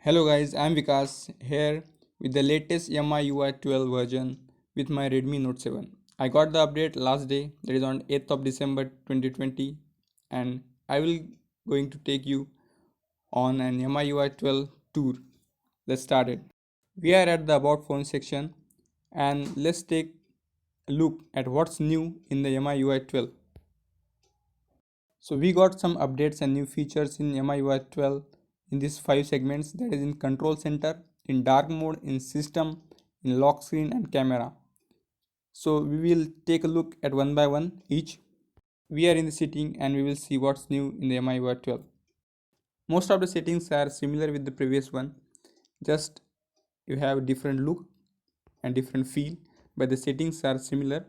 Hello guys, I'm Vikas here with the latest MI UI 12 version with my Redmi Note 7. I got the update last day, that is on 8th of December 2020, and I will going to take you on an MI UI 12 tour. Let's start it. We are at the about phone section and let's take a look at what's new in the MI UI 12. So we got some updates and new features in MIUI 12 in these five segments, that is in control center, in dark mode, in system, in lock screen and camera. So we will take a look at one by one each. We are in the setting and we will see what's new in the MIUI 12. Most of the settings are similar with the previous one, just you have different look and different feel, but the settings are similar.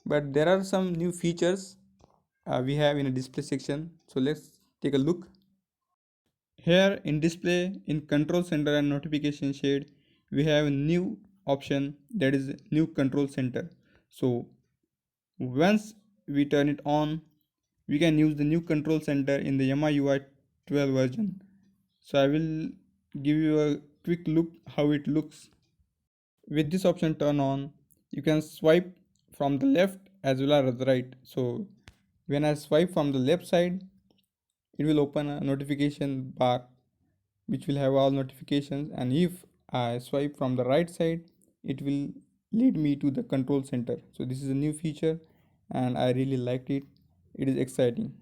But there are some new features we have in a display section, so let's take a look. Here in display in control center and notification shade, we have a new option, that is new control center. So once we turn it on, we can use the new control center in the MIUI 12 version. So I will give you a quick look how it looks. With this option turn on, you can swipe from the left as well as the right. So when I swipe from the left side, it will open a notification bar which will have all notifications, and if I swipe from the right side, it will lead me to the control center. So this is a new feature and I really liked it. It is exciting.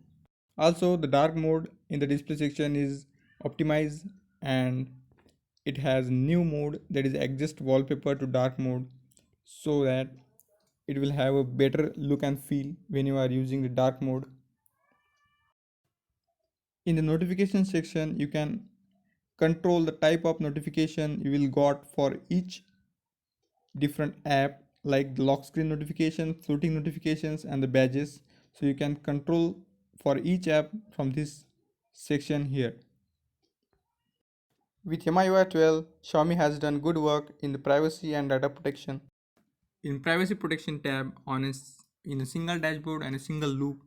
Also the dark mode in the display section is optimized, and it has new mode, that is adjust wallpaper to dark mode, so that it will have a better look and feel when you are using the dark mode. In the notification section, you can control the type of notification you will got for each different app, like the lock screen notification, floating notifications and the badges. So you can control for each app from this section here. With MIUI 12, Xiaomi has done good work in the privacy and data protection. In privacy protection tab in a single dashboard and a single loop,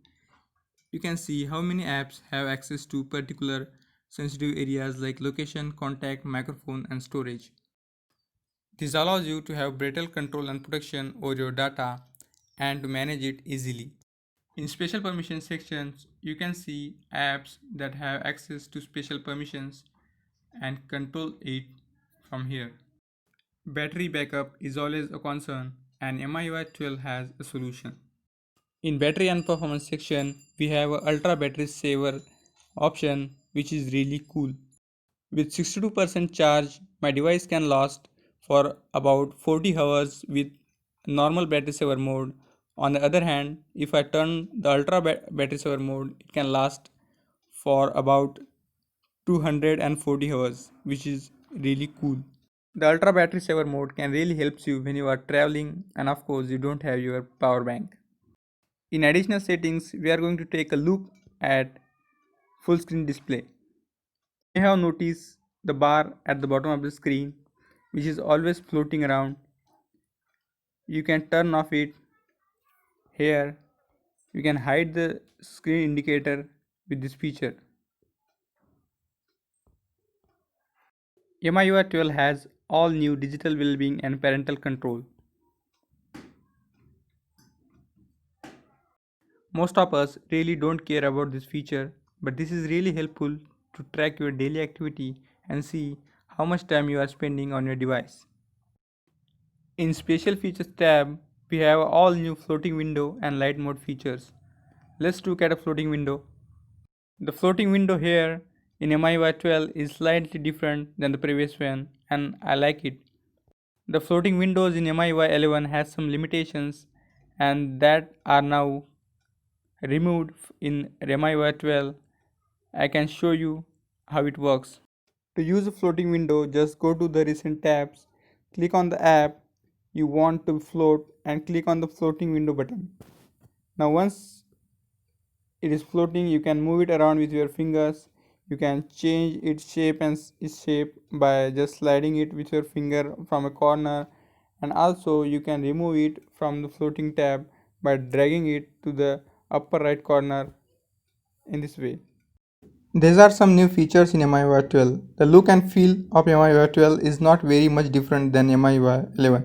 you can see how many apps have access to particular sensitive areas like location, contact, microphone and storage. This allows you to have better control and protection over your data and to manage it easily. In special permission sections, you can see apps that have access to special permissions and control it from here. Battery backup is always a concern, and MIUI 12 has a solution. In battery and performance section, we have a ultra battery saver option, which is really cool. With 62% charge, my device can last for about 40 hours with normal battery saver mode. On the other hand, if I turn the ultra battery saver mode, it can last for about 240 hours, which is really cool. The ultra battery saver mode can really help you when you are traveling and of course you don't have your power bank. In additional settings, we are going to take a look at full screen display. You have noticed the bar at the bottom of the screen, which is always floating around. You can turn off it here. You can hide the screen indicator with this feature. MIUI 12 has all new digital well-being and parental control. Most of us really don't care about this feature, but this is really helpful to track your daily activity and see how much time you are spending on your device. In Special Features tab, we have all new floating window and light mode features. Let's look at a floating window. The floating window here in MIUI 12 is slightly different than the previous one, and I like it. The floating windows in MIUI 11 has some limitations and that are now removed in MIUI 12. I can show you how it works. To use a floating window, just go to the recent tabs, click on the app you want to float and click on the floating window button. Now once it is floating, you can move it around with your fingers. You can change its shape by just sliding it with your finger from a corner, and also you can remove it from the floating tab by dragging it to the upper right corner in this way. These are some new features in MIUI 12. The look and feel of MIUI 12 is not very much different than MIUI 11.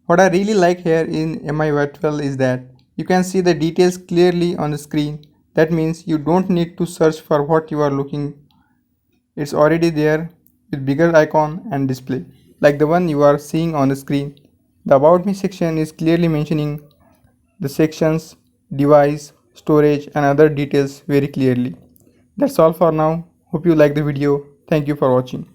What I really like here in MIUI 12 is that you can see the details clearly on the screen. That means you don't need to search for what you are looking. It's already there with bigger icon and display, like the one you are seeing on the screen. The About Me section is clearly mentioning the sections, device, storage and other details very clearly. That's all for now. Hope you like the video. Thank you for watching.